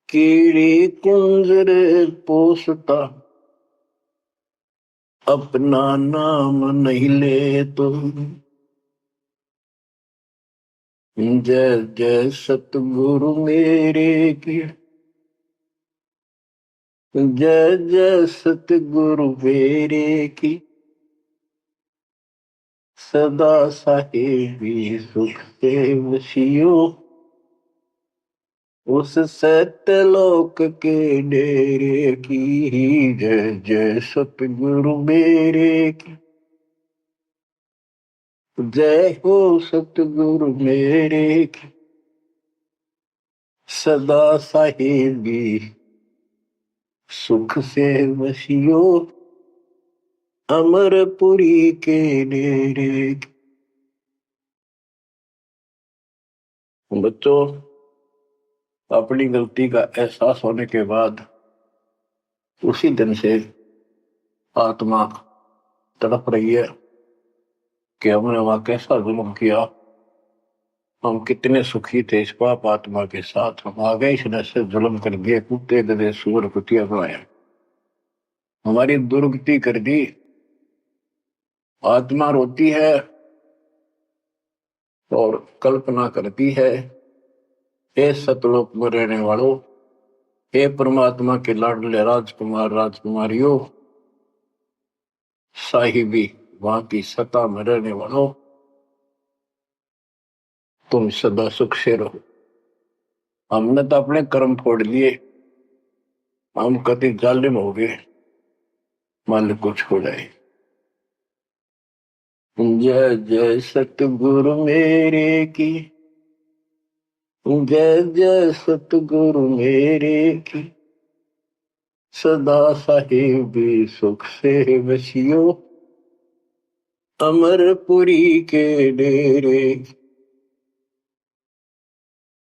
कीड़ी कुंजर पोसता अपना नाम नहीं ले तो। जय जय सतगुरु मेरे की, जय जय सतगुरु मेरे की। सदा साहेबी सुख से वसियो, उस सत्यलोक के डेरे की। जय जय सतगुरु मेरे की, जय हो सतगुरु मेरे की। सदा साहेबी सुख से वसियो, अमरपुरी के डेरे की। बच्चों, अपनी गलती का एहसास होने के बाद उसी दिन से आत्मा तड़प रही है कि हमने वहां कैसा जुल्म किया। हम कितने सुखी थे इस पाप आत्मा के साथ, हम आ गए इसने से जुल्म कर दिए, कुत्ते गधे सूअर कुतिया बनाया, हमारी दुर्गति कर दी। आत्मा रोती है और कल्पना करती है, हे सतलोक में रहने वालों, हे परमात्मा के लाडले राजकुमार राजकुमारियों, साहिबी वहां की सत्ता में रहने वालों, तुम सदा सुख से रहो। हमने तो अपने कर्म फोड़ लिए, हम कति जालिम हो गए, मालिक को छोड़ाए। जय जय सतगुरु मेरे की, जय जय सतगुरु मेरे की। सदा साहिबी सुख से वसियो, अमरपुरी के डेरे।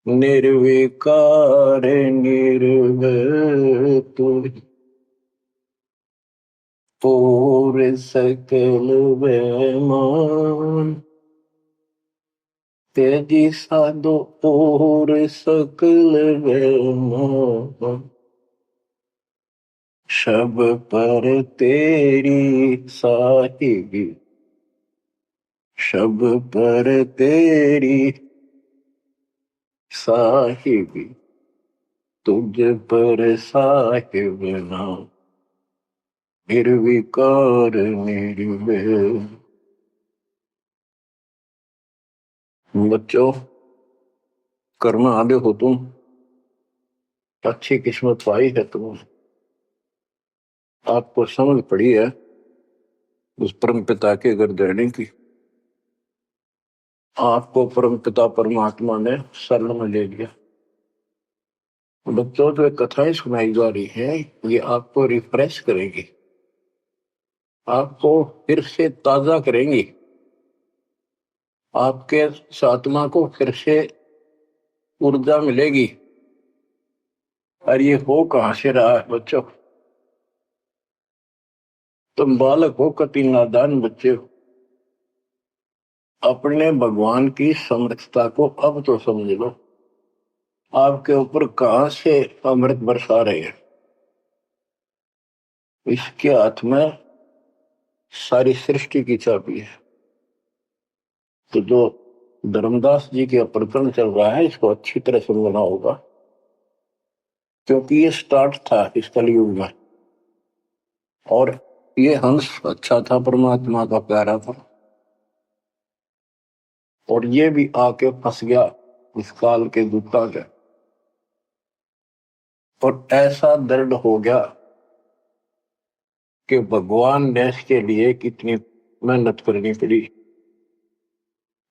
निर्विकार निर्भय तुम, पूर सकल बेमान। तेजी साधो पूर सकल बेमान। शब पर तेरी साहिबी, शब पर तेरी साहिबी, तुझ पर साहिब नाम। निर्विकार निर्भय। बच्चों, कर्म आगे हो तुम, अच्छी किस्मत पाई है तुम, आपको समझ पड़ी है उस परम पिता के घर देने की। आपको परम पिता परमात्मा ने शरण में ले लिया। बच्चों, जो कथाएं सुनाई जा रही हैं ये आपको रिफ्रेश करेगी, आपको फिर से ताजा करेंगी, आपके आत्मा को फिर से ऊर्जा मिलेगी। और ये हो कहां से रहा है बच्चों? तुम बालक हो, कति नादान बच्चे हो, अपने भगवान की समर्थता को अब तो समझ लो। आपके ऊपर कहां से अमृत बरसा रहे हैं? इसके हाथ में सारी सृष्टि की चाबी है। तो जो धर्मदास जी के प्रकरण चल रहा है इसको अच्छी तरह समझना होगा, क्योंकि ये स्टार्ट था इस कलयुग में, और ये हंस अच्छा था, परमात्मा का प्यारा था, और ये भी आके फंस गया इस काल के दूता के। और ऐसा दर्द हो गया कि भगवान ने इसके लिए कितनी मेहनत करनी पड़ी।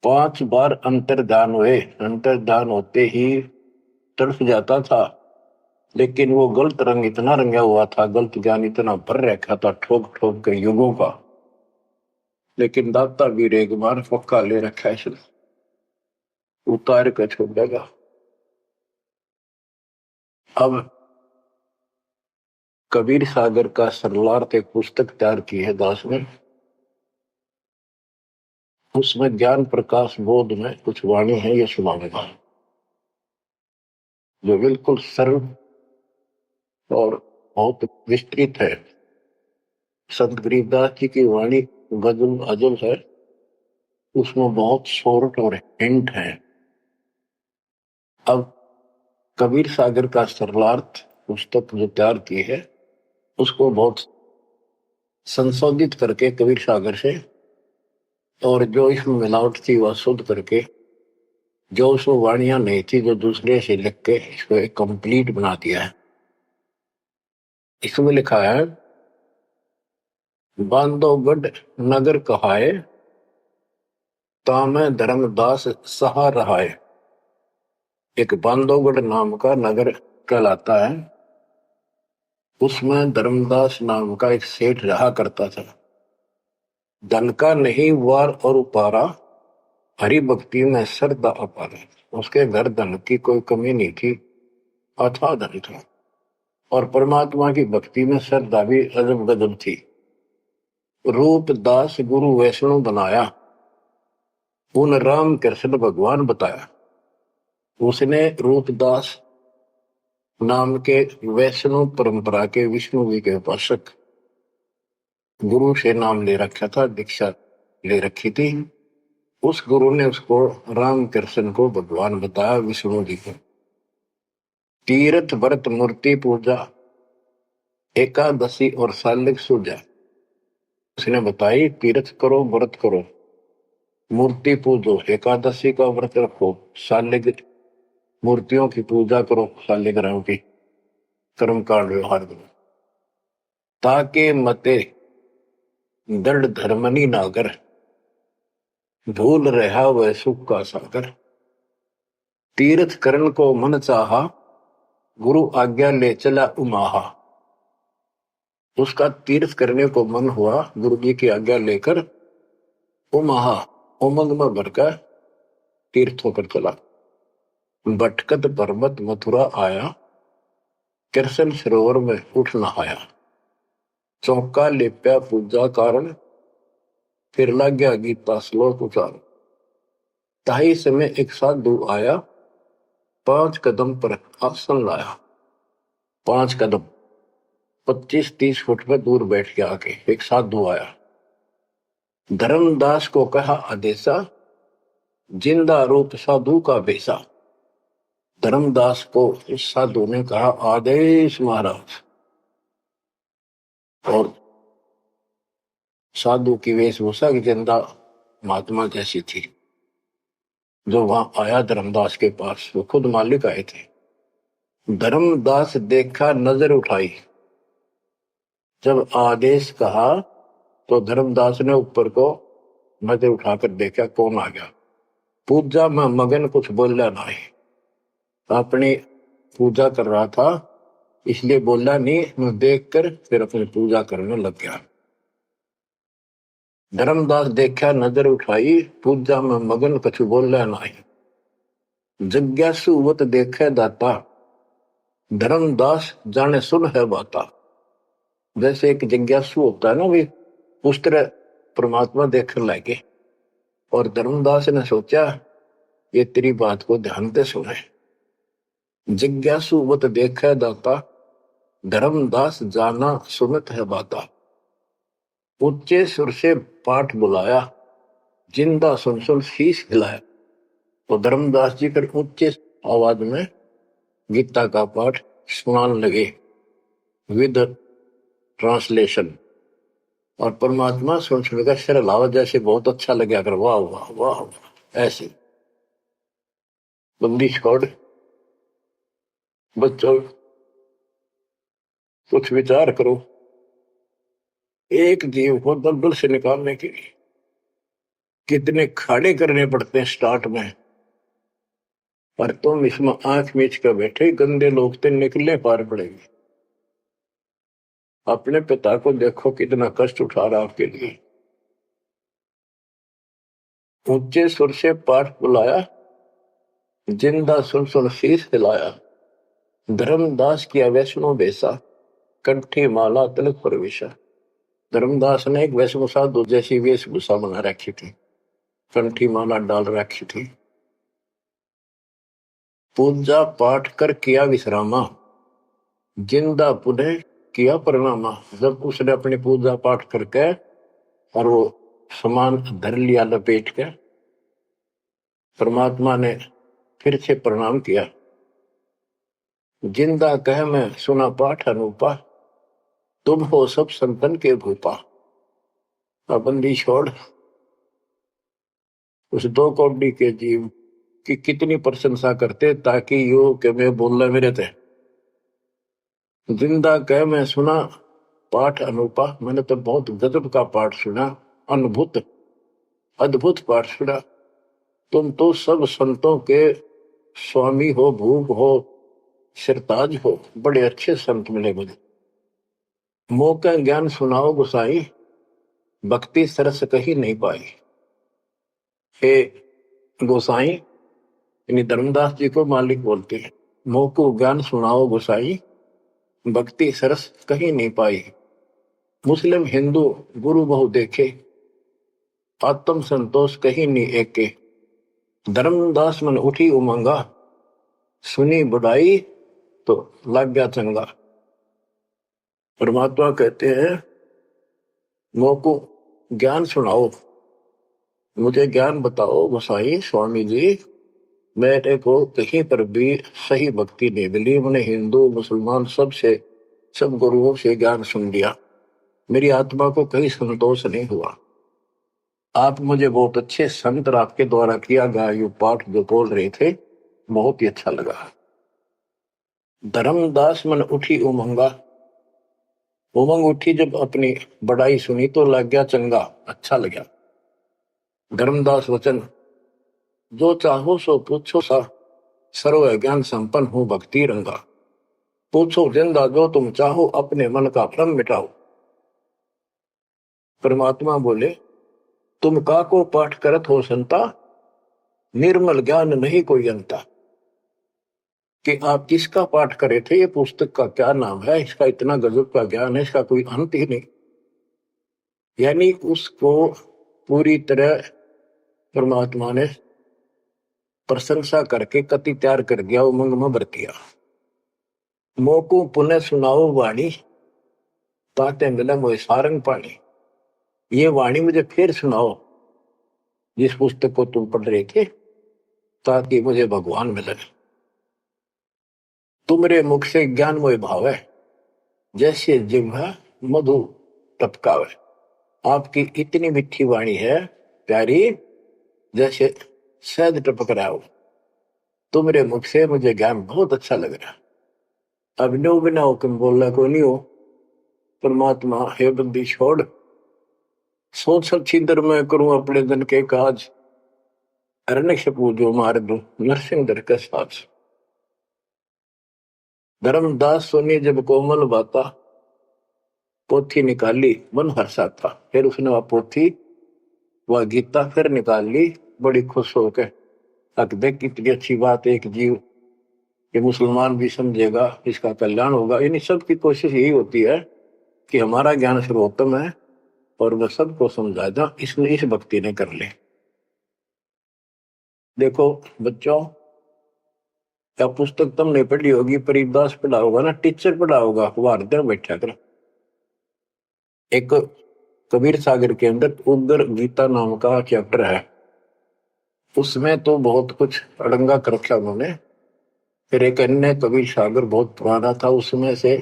5 बार अंतर्धान हुए, अंतर्धान होते ही तड़फ जाता था, लेकिन वो गलत रंग इतना रंगा हुआ था, गलत ज्ञान इतना भर रखा था ठोक ठोक के युगों का। लेकिन दाता वीर एक बार पक्का ले रखा है, इसने उतार कर छोड़ देगा। अब कबीर सागर का सरलार्थ एक पुस्तक तैयार की है दास ने, उसमें ज्ञान प्रकाश बोध में कुछ वाणी है, ये सुनाऊंगा। जो बिल्कुल सरल और बहुत विस्तृत है। संत गरीबदास जी की वाणी गजल अजल है, उसमें बहुत शॉर्ट और हिंट है। अब कबीर सागर का सरलार्थ पुस्तक जो तैयार की है, उसको बहुत संशोधित करके कबीर सागर से, और जो इसमें मिलावट थी वह शुद्ध करके, जो उसमें वाणियां नहीं थी जो दूसरे से लिख के इसको एक कंप्लीट बना दिया है। इसमें लिखा है, बांधोगढ़ नगर कहाए, तामे धर्मदास सहा रहाए। एक बांधोगढ़ नाम का नगर कहलाता है, उसमें धर्मदास नाम का एक सेठ रहा करता था। धन का नहीं वार और उपारा, हरि भक्ति में श्रद्धा अपार। उसके घर धन की कोई कमी नहीं थी, अथाह धन था, और परमात्मा की भक्ति में श्रद्धा भी अजब गजब थी। रूप दास गुरु वैष्णव बनाया, उन राम कृष्ण भगवान बताया। उसने रूपदास नाम के वैष्णव परंपरा के विष्णु जी के उपासक गुरु से नाम ले रखा था, दीक्षा ले रखी थी। उस गुरु ने उसको राम कृष्ण को भगवान बताया, विष्णु जी को। तीर्थ व्रत मूर्ति पूजा, एकादशी और सालिक सूजा उसने बताई। तीर्थ करो, व्रत करो, मूर्ति पूजो, एकादशी का व्रत रखो, सालिक मूर्तियों की पूजा करो, शालिग्राम की कर्म कांड व्यवहार करो, ताके मते दृढ़ धर्मनी नागर, भूल रहा वह सुख का सागर। तीर्थ करण को मन चाहा, गुरु आज्ञा ले चला उमाहा। उसका तीर्थ करने को मन हुआ, गुरु जी की आज्ञा लेकर उमाहा उमंग में भरकर तीर्थ होकर चला। भटकत पर्वत मथुरा आया, कृष्ण सरोवर में उठ नहाया। चौका लेप्या पूजा कारण, फिर लग गया गीता श्लोक उचार। ताही समय एक साधु आया, 5 कदम पर आसन लाया। 5 कदम 25-30 फुट पर दूर बैठ के आके एक साधु आया। धर्मदास को कहा आदेशा, जिंदा रूप साधु का बेसा। धर्मदास को इस साधु ने कहा, आदेश महाराज। और साधु की वेशभूषा की जिंदा महात्मा जैसी थी। जो वहां आया धर्मदास के पास, वो खुद मालिक आए थे। धर्मदास देखा, नजर उठाई। जब आदेश कहा तो धर्मदास ने ऊपर को नजर उठाकर देखा, कौन आ गया। पूजा में मगन, कुछ बोला नहीं, अपनी पूजा कर रहा था, इसलिए बोला नहीं। मैं देखकर फिर अपनी पूजा करने लग गया। धर्मदास देखा, नजर उठाई, पूजा में मगन, कुछ बोला नहीं। जिज्ञासुवत देखे दाता, धर्मदास जाने सुन है बाता। जैसे एक जिज्ञासु होता है ना, भी उस तरह परमात्मा देखने लगे। और धर्मदास ने सोचा, ये तेरी बात को ध्यान से सुने। जिज्ञासुवत देखे दाता, धर्मदास जाना सुनत है बाता। ऊंचे सुर से पाठ बुलाया, जिंदा सुन सुन शीश हिलाया। तो धर्मदास जी फिर ऊंचे आवाज में गीता का पाठ सुनाने लगे विद ट्रांसलेशन। और परमात्मा सुन सुनकर सिर हिलावा, जैसे बहुत अच्छा लगे, अगर वाह वाह वाह वाह। ऐसे बंदी छोड़, बच्चों कुछ विचार करो। एक जीव को दलदल से निकालने के लिए कितने खाड़े करने पड़ते हैं स्टार्ट में। पर तुम इसमें आंख मीच कर बैठे, गंदे लोग तो निकलने पार पड़ेंगे। अपने पिता को देखो कितना कष्ट उठा रहा आपके लिए। ऊंचे सुर से पाठ बुलाया, जिंदा सुन सुन शीश हिलाया। धर्मदास की वैष्णो बेसा, कंठी माला तिलक प्रवेशा। धर्मदास ने एक वैष्णव साधु जैसी वेशभूषा बना रखी थी, कंठी माला डाल रखी थी, पूजा पाठ कर किया विश्रामा, जिंदा पुनः किया परिणामा। जब उसने अपनी पूजा पाठ करके और वो सामान धर लिया लपेट के, परमात्मा ने फिर से प्रणाम किया। जिंदा कह मैं सुना पाठ अनूपा, तुम हो सब संतन के भूपा। पाबंदी छोड़ उस दो कौड़ी के जीव की कितनी प्रशंसा करते ताकि यो के मैं बोलना मेरे थे। जिंदा कह मैं सुना पाठ अनूपा, मैंने तो बहुत गजब का पाठ सुना, अद्भुत अद्भुत पाठ सुना। तुम तो सब संतों के स्वामी हो, भूप हो, सिरताज हो, बड़े अच्छे संत मिले मुझे। मौका ज्ञान सुनाओ गुसाई, भक्ति सरस कहीं नहीं पाई। हे गोसाई, यानी धर्मदास जी को मालिक बोलते हैं, मोह को ज्ञान सुनाओ गोसाई, भक्ति सरस कहीं नहीं पाई। मुस्लिम हिंदू गुरु बहु देखे, आत्म संतोष कहीं नहीं एके। धर्मदास मन उठी उमंगा, सुनी बुढ़ाई तो लग गया चंगा। परमात्मा कहते हैं मोह को ज्ञान सुनाओ, मुझे ज्ञान बताओ गोसाई स्वामी जी। मेरे को कहीं पर भी सही भक्ति नहीं मिली, मैंने हिंदू मुसलमान सब गुरुओं से ज्ञान सुन लिया, मेरी आत्मा को कहीं संतोष नहीं हुआ। आप मुझे बहुत अच्छे संत और आपके द्वारा किया गया ये पाठ जो बोल रहे थे बहुत ही अच्छा लगा। धर्मदास मन उठी उमंगा, उमंग उठी जब अपनी बड़ाई सुनी तो लग गया चंगा, अच्छा लगा। धर्मदास वचन, जो चाहो सो पूछो सा, सर्व ज्ञान संपन्न हूं भक्ति रंगा। पूछो जिंदा जो तुम चाहो, अपने मन का भ्रम मिटाओ। परमात्मा बोले, तुम का को पाठ करत हो संता, निर्मल ज्ञान नहीं कोई अंता। कि आप किसका पाठ करे थे, ये पुस्तक का क्या नाम है, इसका इतना गजब का ज्ञान है, इसका कोई अंत ही नहीं। यानी उसको पूरी तरह परमात्मा ने प्रशंसा करके कति तैयार कर दिया, उमंग में भर दिया। मोको पुनः सुनाओ वाणी, ताते मिले मोए सारंग पानी। ये वाणी मुझे फिर सुनाओ, जिस पुस्तक को तुम पढ़ रहे थे, ताकि मुझे भगवान मिले। तुमरे मुख से ज्ञान मोय भाव है, जैसे जिह्वा मधु टपकावे। आपकी इतनी मीठी वाणी है प्यारी, जैसे शहद टपक रहा हो। तुमरे मुख से मुझे ज्ञान बहुत अच्छा लग रहा। अभिनव बिना हुक्म बोलना को नहीं हो। परमात्मा हे बंदी छोड़, सोच छिंदर मैं करूं अपने दिन के काज, अरण्य पूजो मार दू नरसिंह दर के साथ। धर्मदास सोनी जब कोमल बाता, पोथी निकाली मन हर्षा था। फिर उसने वह पोथी वह गीता फिर निकाल ली बड़ी खुश होकर। अब देख कितनी अच्छी बात, एक जीव ये मुसलमान भी समझेगा, इसका कल्याण होगा। यानी सबकी कोशिश यही होती है कि हमारा ज्ञान सर्वोत्तम है और वह सबको समझा दे, इसलिए इस भक्ति ने कर ले। देखो बच्चों, क्या पुस्तक तुमने पढ़ी होगी, परिदास पढ़ा होगा ना, टीचर पढ़ा होगा, वो हृदय बैठा कर। एक कबीर सागर के अंदर उग्र गीता नाम का चैप्टर है, उसमें तो बहुत कुछ अड़ंगा कर रखा उन्होंने। फिर एक अन्य कबीर सागर बहुत पुराना था, उसमें से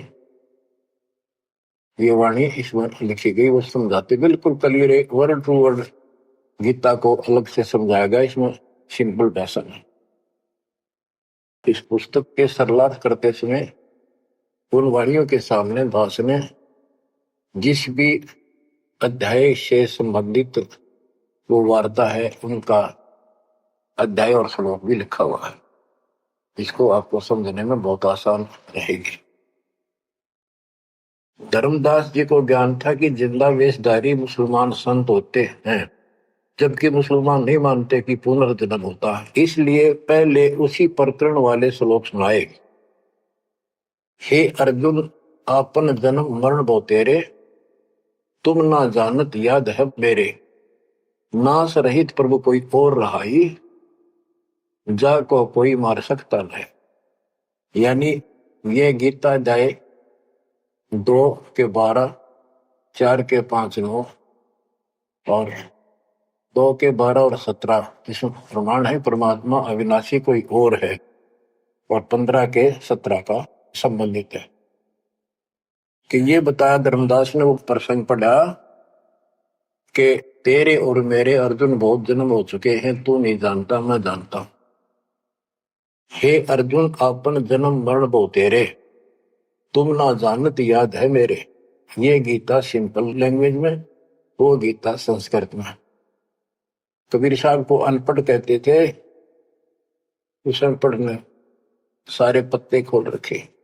ये वाणी इसमें लिखी गई, वो समझाते बिल्कुल क्लियर है, वर्ड टू वर्ड गीता को अलग से समझाया गया, इसमें सिंपल भाषा है। इस पुस्तक के सरलार्थ करते समय उन वाणियों के सामने दास ने जिस भी अध्याय से संबंधित वो वार्ता है उनका अध्याय और श्लोक भी लिखा हुआ है, इसको आपको समझने में बहुत आसान रहेगी। धर्मदास जी को ज्ञान था कि जिंदा वेशधारी मुसलमान संत होते हैं, जबकि मुसलमान नहीं मानते कि पुनर्जन्म होता है। इसलिए पहले उसी प्रकरण वाले श्लोक सुनाए। हे अर्जुन, आपन जन्म मरण बहु तेरे, तुम ना जानत याद है मेरे। नाश रहित प्रभु कोई और रहाई, जा को कोई मार सकता नहीं। यानी ये गीता अध्याय 2 के 12, 4 के 5, 9 और 2 के 12 और 17 इसमें प्रमाण है परमात्मा अविनाशी कोई और है, और 15 के 17 का संबंधित है। कि ये बताया धर्मदास ने वो प्रसंग पढ़ा कि तेरे और मेरे अर्जुन बहुत जन्म हो चुके हैं, तू नहीं जानता मैं जानता हूं। हे अर्जुन आपन जन्म मरण बहु तेरे, तुम ना जानत याद है मेरे। ये गीता सिंपल लैंग्वेज में, वो गीता संस्कृत में। कबीर साहब को अनपढ़ कहते थे, उस अनपढ़ ने सारे पत्ते खोल रखे।